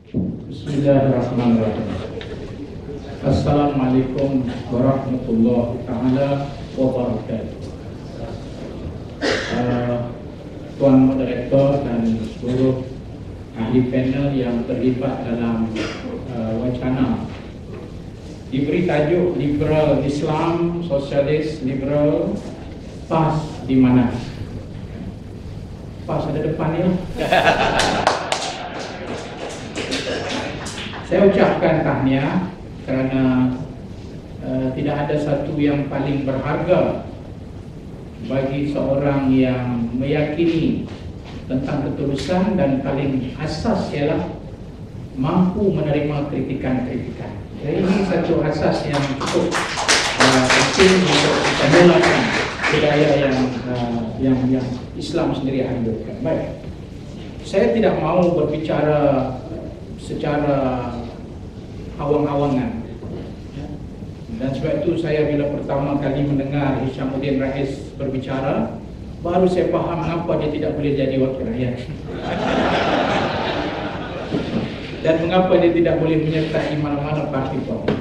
Bismillahirrahmanirrahim. Assalamualaikum warahmatullahi taala wabarakatuh. Tuan Moderator dan seluruh ahli panel yang terlibat dalam wacana diberi tajuk liberal Islam, sosialis liberal, PAS di mana? PAS ada depannya. Saya ucapkan tahniah kerana tidak ada satu yang paling berharga bagi seorang yang meyakini tentang ketulusan dan paling asas ialah mampu menerima kritikan-kritikan. Jadi ini satu asas yang cukup penting untuk kita mulakan budaya yang Islam sendiri anjurkan. Baik, saya tidak mau berbicara secara awang-awangan, dan sebab itu saya bila pertama kali mendengar Hishamuddin Rais berbicara, baru saya faham mengapa dia tidak boleh jadi wakil rakyat dan mengapa dia tidak boleh menyertai mana-mana parti politik.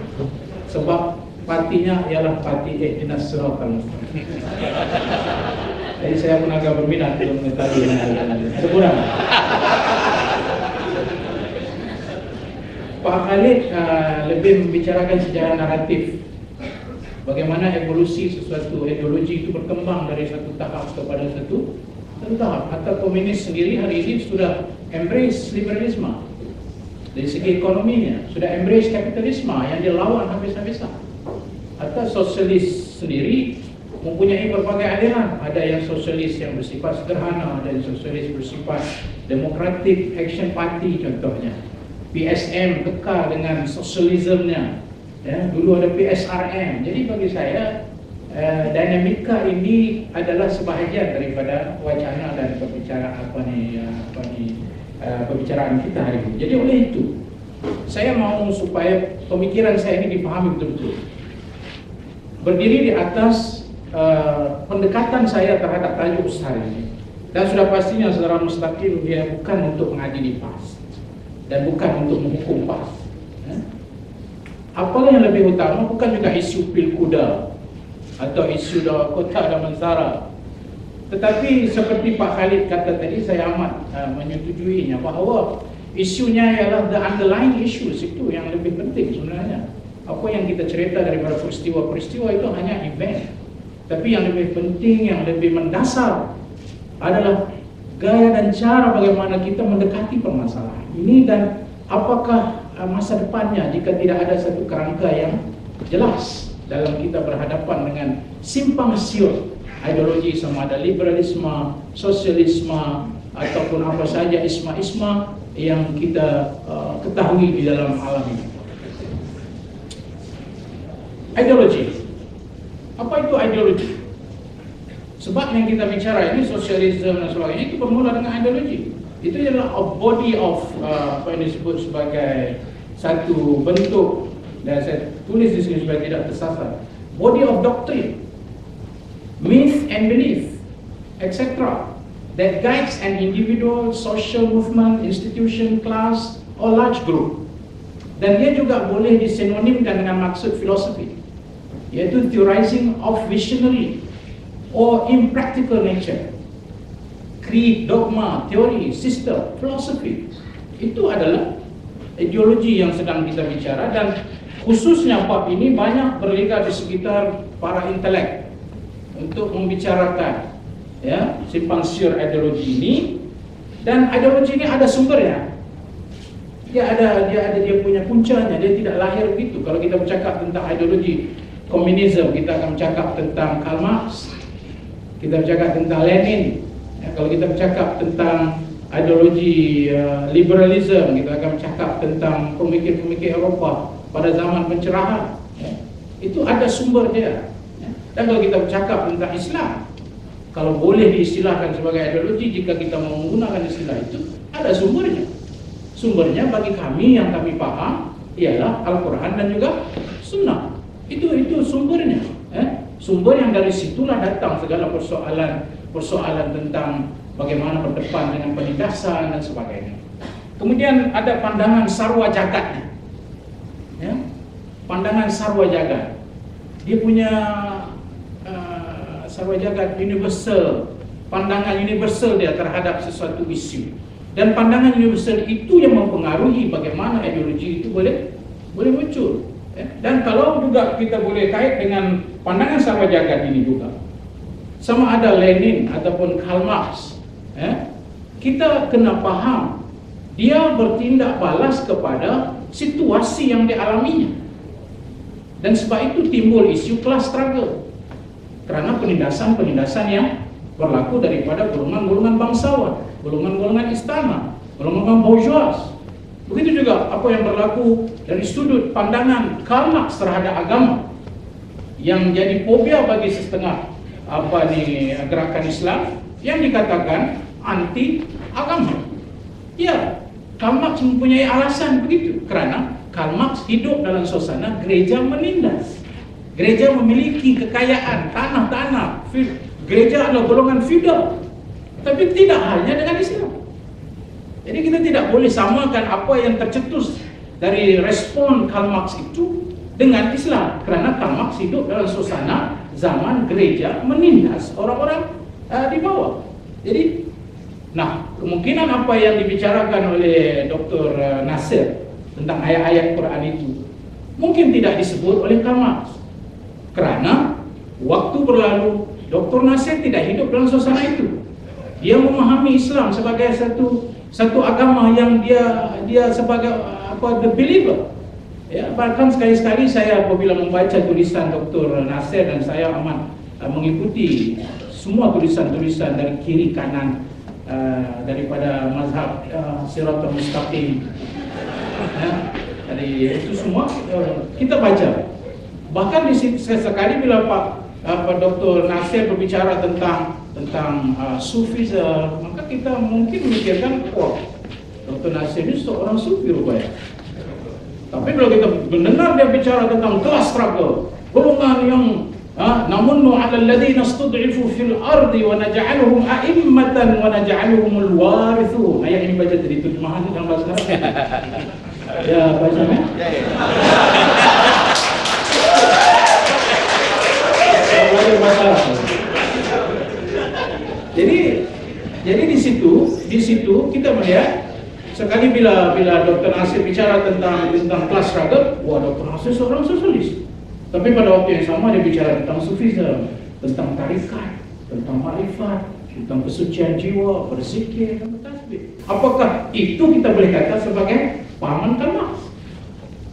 Sebab partinya ialah parti Ihdinas Siratal Mustaqim. Jadi saya pun agak berminat untuk mengetahui ada kurang. Pak Khalid lebih membicarakan sejarah naratif, bagaimana evolusi sesuatu ideologi itu berkembang dari satu tahap kepada satu tahap. Atau komunis sendiri hari ini sudah embrace liberalisme dari segi ekonominya, sudah embrace kapitalisme yang dilawan habis-habisan. Atau sosialis sendiri mempunyai berbagai aliran, ada yang sosialis yang bersifat sederhana, ada yang sosialis bersifat demokratik, action party contohnya. PSM kekal dengan sosialismenya, ya, dulu ada PSRM. Jadi bagi saya dinamika ini adalah sebahagian daripada wacana dan pembicaraan kita hari ini. Jadi oleh itu saya mau supaya pemikiran saya ini dipahami betul-betul, berdiri di atas pendekatan saya terhadap tajuk besar ini. Dan sudah pastinya secara mustaqil dia bukan untuk mengadili PAS dan bukan untuk menghukum PAS. Apalah yang lebih utama bukan juga isu pilkuda atau isu kota Damansara, tetapi seperti Pak Khalid kata tadi, saya amat menyetujuinya bahawa isunya ialah the underlying issues itu yang lebih penting sebenarnya. Apa yang kita cerita daripada peristiwa-peristiwa itu hanya event, tapi yang lebih penting, yang lebih mendasar adalah gaya dan cara bagaimana kita mendekati permasalahan ini, dan apakah masa depannya jika tidak ada satu kerangka yang jelas dalam kita berhadapan dengan simpang siur ideologi sama ada liberalisme, sosialisme ataupun apa saja isma-isma yang kita ketahui di dalam alam ini. Ideologi. Apa itu ideologi? Sebab yang kita bicara ini sosialisme dan sebagainya itu bermula dengan ideologi. Itu adalah a body of apa yang disebut sebagai satu bentuk, dan saya tulis di sini supaya tidak tersasar, body of doctrine, myth and belief, etc. that guides an individual, social movement, institution, class or large group. Dan dia juga boleh disinonimkan dengan maksud filosofi, yaitu theorizing of visionary or impractical nature. Creed, dogma, teori, system, philosophy, itu adalah ideologi yang sedang kita bicara. Dan khususnya bab ini banyak berligar di sekitar para intelek untuk membicarakan, ya, simpang siur ideologi ini. Dan ideologi ini ada sumbernya, dia punya puncanya, dia tidak lahir begitu. Kalau kita bercakap tentang ideologi komunisme, kita akan bercakap tentang Karl Marx, kita bercakap tentang Lenin. Ya, kalau kita bercakap tentang ideologi liberalisme, kita akan bercakap tentang pemikir-pemikir Eropah pada zaman pencerahan, ya, itu ada sumber dia, ya. Dan kalau kita bercakap tentang Islam, kalau boleh diistilahkan sebagai ideologi, jika kita mau menggunakan istilah itu, ada sumbernya. Sumbernya bagi kami yang kami paham ialah Al-Quran dan juga Sunnah. Itu sumbernya, ya. Sumber yang dari situlah datang segala persoalan tentang bagaimana berdepan dengan penindasan dan sebagainya. Kemudian ada pandangan sarwa jagatnya, ya, pandangan sarwa jagat. Dia punya sarwa jagat universal, pandangan universal dia terhadap sesuatu isu. Dan pandangan universal itu yang mempengaruhi bagaimana ideologi itu boleh muncul. Ya. Dan kalau juga kita boleh kait dengan pandangan sarwa jagat ini juga, sama ada Lenin ataupun Karl Marx, ya, kita kena faham dia bertindak balas kepada situasi yang dialaminya. Dan sebab itu timbul isu class struggle, kerana penindasan-penindasan yang berlaku daripada golongan-golongan bangsawan, golongan-golongan istana, golongan bourgeois. Begitu juga apa yang berlaku dari sudut pandangan Karl Marx terhadap agama, yang menjadi fobia bagi setengah gerakan Islam yang dikatakan anti agama. Ya, Karl Marx mempunyai alasan begitu, kerana Karl Marx hidup dalam suasana gereja menindas. Gereja memiliki kekayaan, tanah-tanah, gereja adalah golongan feudal. Tapi tidak hanya dengan Islam. Jadi kita tidak boleh samakan apa yang tercetus dari respon Karl Marx itu dengan Islam, kerana Karl Marx hidup dalam suasana zaman gereja menindas orang-orang di bawah. Jadi, nah, kemungkinan apa yang dibicarakan oleh Dr. Nasir tentang ayat-ayat Quran itu mungkin tidak disebut oleh Karl Marx, kerana waktu berlalu Dr. Nasir tidak hidup dalam suasana itu. Dia memahami Islam sebagai satu agama yang dia sebagai the believer. Ya, bahkan sekali-sekali saya apabila membaca tulisan Dr. Nasir, dan saya amat mengikuti semua tulisan-tulisan dari kiri kanan daripada mazhab Siratul Mustaqim, ya, dari itu semua kita baca. Bahkan sekali bila Pak Dr. Nasir berbicara tentang Sufisme, maka kita mungkin memikirkan, wah, Dr. Nasir ini seorang Sufi rupanya. Tapi kalau kita mendengar dia bicara tentang class struggle, golongan yang namunnu 'alal ladzina istud'ifu fil ardi wa naj'aluhum a'immatan wa naj'aluhumul warithun. Ayat ini baca tadi terjemahan dalam bahasa Arab. Ya, bacanya. Jadi di situ kita melihat sekali bila Dr. Nasir bicara tentang class struggle, wah, Dr. Nasir seorang sosialis. Tapi pada waktu yang sama dia bicara tentang sufisme, tentang tarikat, tentang ma'rifat, tentang kesucian jiwa, berzikir dan bertasbih. Apakah itu kita boleh kata sebagai pahaman Karl Marx?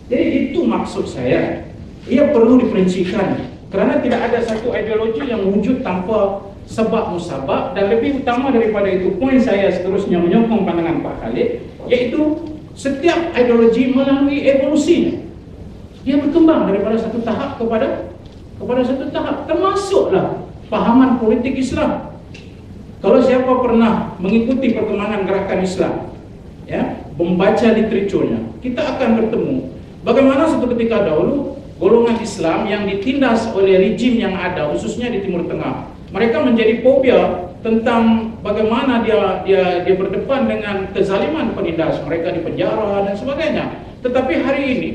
Jadi itu maksud saya. Ia perlu diperincikan, kerana tidak ada satu ideologi yang wujud tanpa sebab musabab. Dan lebih utama daripada itu, poin saya seterusnya menyokong pandangan Pak Khalid, yaitu setiap ideologi melalui evolusinya. Dia berkembang daripada satu tahap kepada satu tahap, termasuklah pahaman politik Islam. Kalau siapa pernah mengikuti perkembangan gerakan Islam, ya, membaca literaturnya, kita akan bertemu bagaimana suatu ketika dahulu golongan Islam yang ditindas oleh rejim yang ada, khususnya di Timur Tengah, mereka menjadi fobia tentang bagaimana dia berdepan dengan kezaliman penindas, mereka dipenjara dan sebagainya. Tetapi hari ini,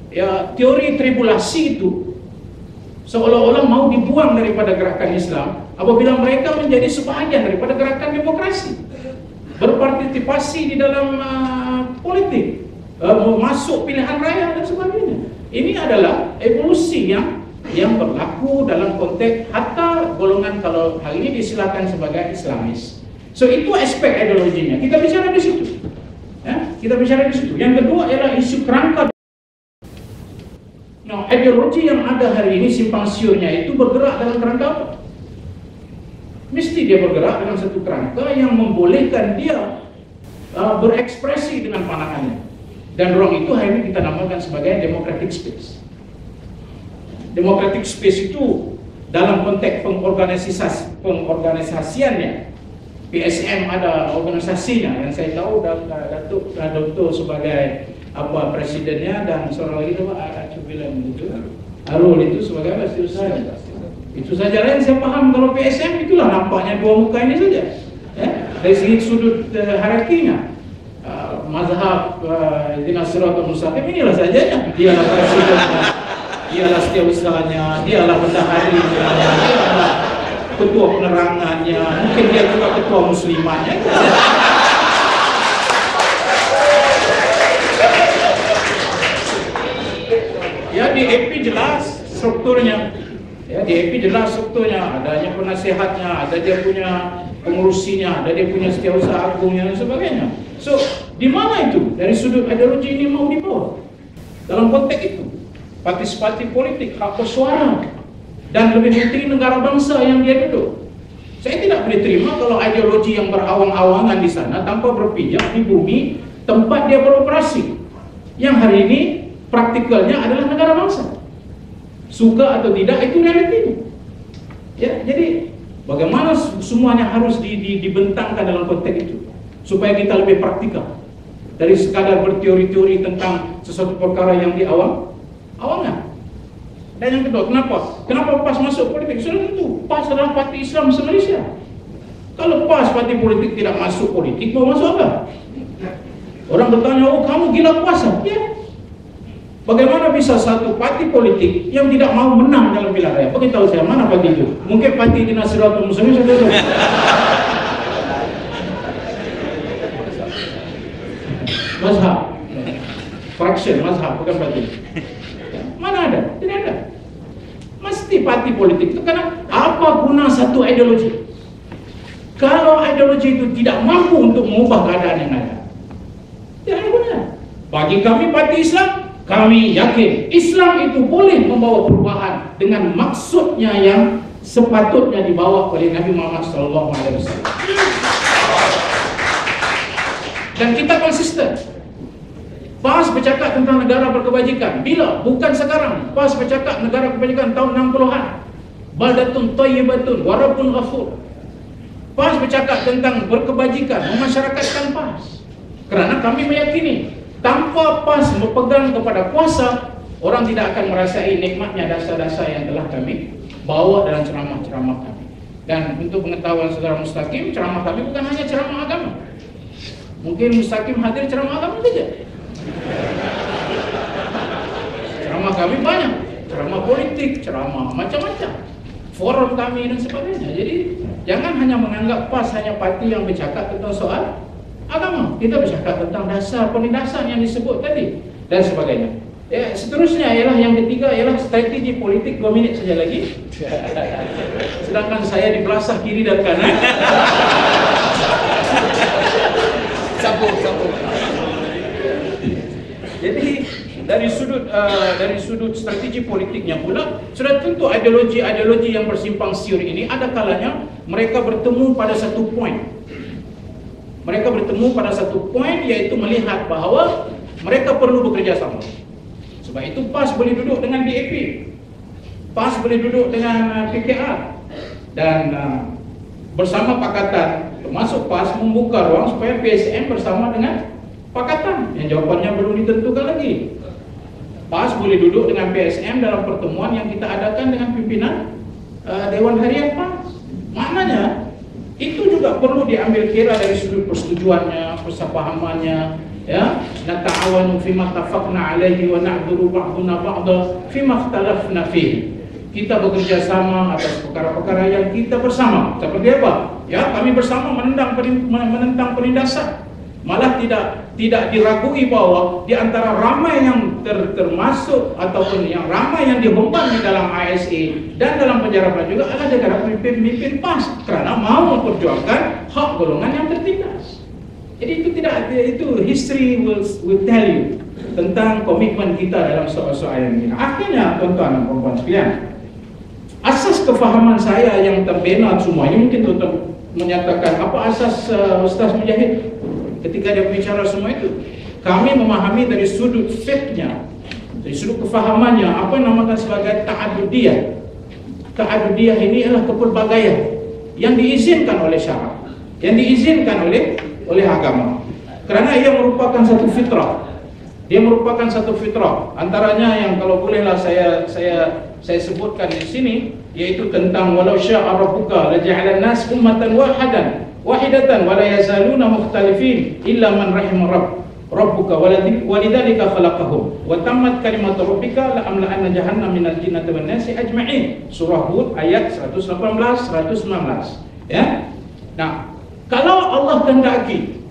ya, teori tribulasi itu seolah-olah mau dibuang daripada gerakan Islam apabila mereka menjadi sebahagian daripada gerakan demokrasi, berpartisipasi di dalam politik, masuk pilihan raya dan sebagainya. Ini adalah evolusi yang berlaku dalam konteks hatta golongan, kalau hari ini disilakan sebagai Islamis. So itu aspek ideologinya. Kita bicara di situ. Ya, kita bicara di situ. Yang kedua ialah isu kerangka. Nah, ideologi yang ada hari ini simpang siurnya itu bergerak dalam kerangka apa? Mesti dia bergerak dalam satu kerangka yang membolehkan dia berekspresi dengan pandangannya. Dan ruang itu hari ini kita namakan sebagai democratic space. Democratic space itu dalam konteks pengorganisasiannya, PSM ada organisasinya, yang saya tahu Datuk Doktor sebagai presidennya, dan seorang lagi Arul itu sebagai asetusan. Itu saja yang saya paham. Kalau PSM itulah nampaknya dua muka ini saja, ya? Dari segi sudut hierarkinya, mazhab Ihdinas Siratal Mustaqim inilah saja. Dialah presidennya, dialah setiausahanya, dialah bendaharinya, dialah ketua penerangannya, mungkin dia juga ketua muslimatnya. Ya, di AP jelas strukturnya. Ya, di AP jelas strukturnya, adanya penasihatnya, ada dia punya pengurusinya, ada dia punya setiausaha agungnya dan sebagainya. So, di mana itu? Dari sudut ideologi ini mau dibawa? Dalam konteks itu, partisipasi politik, hak bersuara, dan lebih penting negara bangsa yang dia duduk. Saya tidak boleh terima kalau ideologi yang berawang-awangan di sana tanpa berpijak di bumi tempat dia beroperasi. Yang hari ini praktikalnya adalah negara bangsa. Suka atau tidak, itu realitinya. Ya, jadi bagaimana semuanya harus dibentangkan dalam konteks itu supaya kita lebih praktikal dari sekadar berteori-teori tentang sesuatu perkara yang diawang-awangan. Dan yang kedua, kenapa PAS masuk politik? Sudah tentu PAS adalah parti Islam se-Malaysia. Kalau PAS parti politik tidak masuk politik, mau masuk apa? Orang bertanya, oh kamu gila puasa? Ya. Bagaimana bisa satu parti politik yang tidak mau menang dalam pilihan raya? Beritahu saya, mana parti itu? Mungkin parti Ihdinas Siratal Mustaqim, saya tahu. Mazhab, fraction mazhab, bukan parti. Mana ada? Tidak ada. Mesti parti politik itu, karena apa guna satu ideologi? Kalau ideologi itu tidak mampu untuk mengubah keadaan yang ada, tidak ada guna. Bagi kami parti Islam, kami yakin Islam itu boleh membawa perubahan dengan maksudnya yang sepatutnya dibawa oleh Nabi Muhammad SAW. Dan kita konsisten. PAS bercakap tentang negara berkebajikan. Bila? Bukan sekarang. PAS bercakap negara kebajikan tahun 60-an. Baldatun thayyibatun warabun ghafur. PAS bercakap tentang berkebajikan, memasyarakatkan PAS. Kerana kami meyakini tanpa PAS berpegang kepada kuasa, orang tidak akan merasai nikmatnya dasar-dasar yang telah kami bawa dalam ceramah-ceramah kami. Dan untuk pengetahuan saudara Mustaqim, ceramah kami bukan hanya ceramah agama. Mungkin Mustaqim hadir ceramah agama saja. Ceramah kami banyak, ceramah politik, ceramah macam-macam, forum kami dan sebagainya. Jadi jangan hanya menganggap PAS hanya parti yang bercakap tentang soal agama. Kita bercakap tentang dasar penindasan yang disebut tadi dan sebagainya. Ya, seterusnya ialah yang ketiga ialah strategi politik. 2 minit saja lagi. Sedangkan saya di belasah kiri dan kanan. Sambung. Jadi dari sudut strategi politiknya pula, sudah tentu ideologi yang bersimpang siur ini ada kalanya mereka bertemu pada satu poin. Mereka bertemu pada satu poin, yaitu melihat bahawa mereka perlu bekerja sama. Sebab itu PAS boleh duduk dengan DAP, PAS boleh duduk dengan PKR, dan bersama pakatan, termasuk PAS membuka ruang supaya PSM bersama dengan pakatan. Yang jawapannya belum ditentukan lagi. PAS boleh duduk dengan PSM dalam pertemuan yang kita adakan dengan pimpinan Dewan Harian PAS. Maknanya itu juga perlu diambil kira dari sudut persetujuannya, persepahamannya, ya. Nata'awanu fima tafaqna alaihi wa na'dhuru ba'duna ba'da fima ikhtalafna fihi. Kita bekerja sama atas perkara-perkara yang kita bersama. Seperti apa? Ya, kami bersama menentang penindasan. Malah tidak diragui bahwa di antara ramai yang termasuk ataupun yang ramai yang dihembang di dalam ASA dan dalam penjara juga adalah negara pemimpin PAS kerana mau memperjuangkan hak golongan yang tertindas. Jadi itu history will tell you tentang komitmen kita dalam soal-soal ini. Akhirnya tuan-tuan dan puan-puan sekalian, asas kefahaman saya yang terbina semua ini, mungkin tuan-tuan menyatakan apa asas Ustaz Mujahid ketika dia berbicara semua itu. Kami memahami dari sudut fiqhnya, dari sudut kefahamannya, apa yang dinamakan sebagai ta'adudiyah. Ta'adudiyah ini adalah kepelbagaian yang diizinkan oleh syarak, yang diizinkan oleh agama, kerana ia merupakan satu fitrah. Dia merupakan satu fitrah. Antaranya yang kalau bolehlah saya sebutkan di sini, yaitu tentang walau sya'a rabbuka laja'alan nas ummatan wahidatan wa la yazaluna mukhtalifin illa man rahimar rabb. rabbuka walidzalika khalaqahum wa tammat kalimatu rabbika la amla'anna jahannam minal jinnati wan nasi ajma'in. Surah Hud ayat 118 119. Ya. Nah, kalau Allah kehendaki,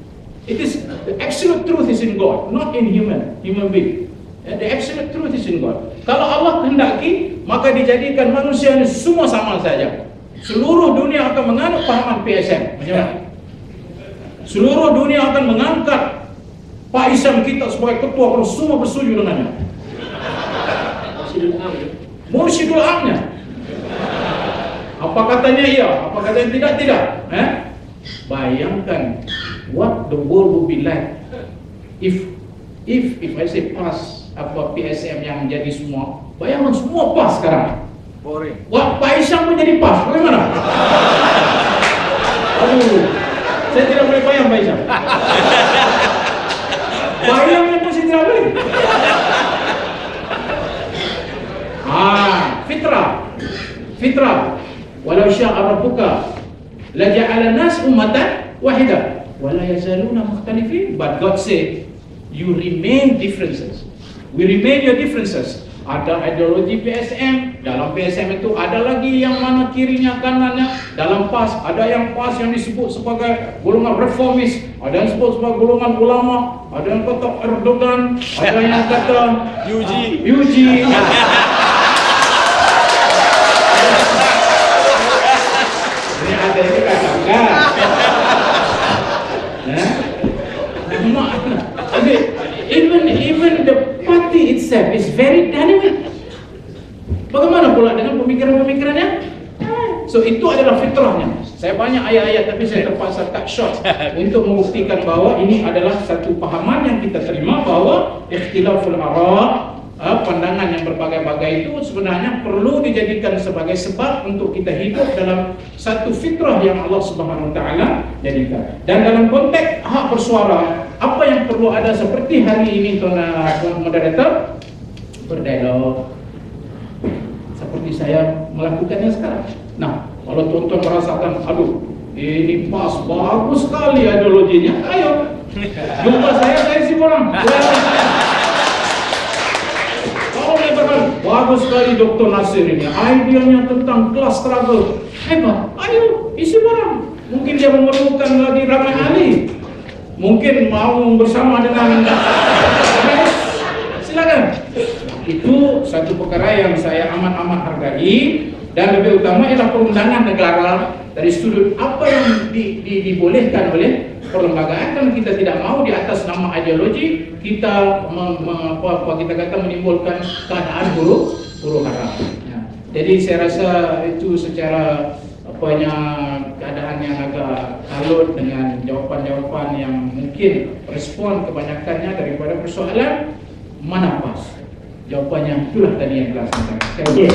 it is the absolute truth is in God, not in human being. The absolute truth is in God. Kalau Allah kehendaki, maka dijadikan manusia ini semua sama saja. Seluruh dunia akan menganut pahaman PSM. Macam mana? Seluruh dunia akan mengangkat Pak Isam kita sebagai ketua, kalau semua bersetuju dengannya. Mursyidul Amnya. Apa katanya iya, apa katanya tidak, tidak. Bayangkan what the world will be like if I say pass apa PSM yang jadi semua. Bayangkan semua pas sekarang. Boring. Wah, Pak Isam pun jadi pas. Bagaimana? Aduh, saya tidak boleh bayang Pak Isam. Bayangnya pun saya tidak boleh. Fitrah. Walau sya'a rabbuka la ja'ala nas ummatan wahida wa la yazaluna mukhtalifin. But God said, you remain differences. We remain your differences. Ada ideologi PSM, dalam PSM itu ada lagi yang mana kirinya kanannya. Dalam PAS ada yang PAS yang disebut sebagai golongan reformis, ada yang disebut sebagai golongan ulama, ada yang kata Erdogan, ada yang kata UG. Ini ada yang katakan. Even the party itself is very dynamic. Bagaimana pula dengan pemikiran-pemikirannya? So itu adalah fitrahnya. Saya banyak ayat-ayat tapi saya terpaksa cut short untuk membuktikan bahawa ini adalah satu pahaman yang kita terima bahawa ikhtilaful ara', pandangan yang berbagai-bagai itu sebenarnya perlu dijadikan sebagai sebab untuk kita hidup dalam satu fitrah yang Allah Subhanahu wa taala jadikan. Dan dalam konteks hak bersuara, apa yang perlu ada seperti hari ini tuan moderator, berdialog seperti saya melakukannya sekarang. Nah, kalau tuan-tuan merasakan, aduh, ini pas, bagus sekali ideologinya, ayo jumpa saya isi orang. Kalau mengatakan bagus sekali Dr. Nasir ini, ideanya tentang class struggle, hebat, ayo isi barang. Mungkin dia memerlukan lagi Ramai Ali, mungkin mau bersama dengan silakan. Itu satu perkara yang saya amat-amat hargai. Dan lebih utama ialah perundangan negara dari sudut apa yang dibolehkan oleh perlembagaan. Karena kita tidak mau di atas nama ideologi kita kita kata menimbulkan keadaan huru hara. Ya. Jadi saya rasa itu secara keadaan yang agak kalut dengan jawapan-jawapan yang mungkin respon kebanyakannya daripada persoalan mana pas. Jawapannya itulah tadi yang telah saya sampaikan. Okey,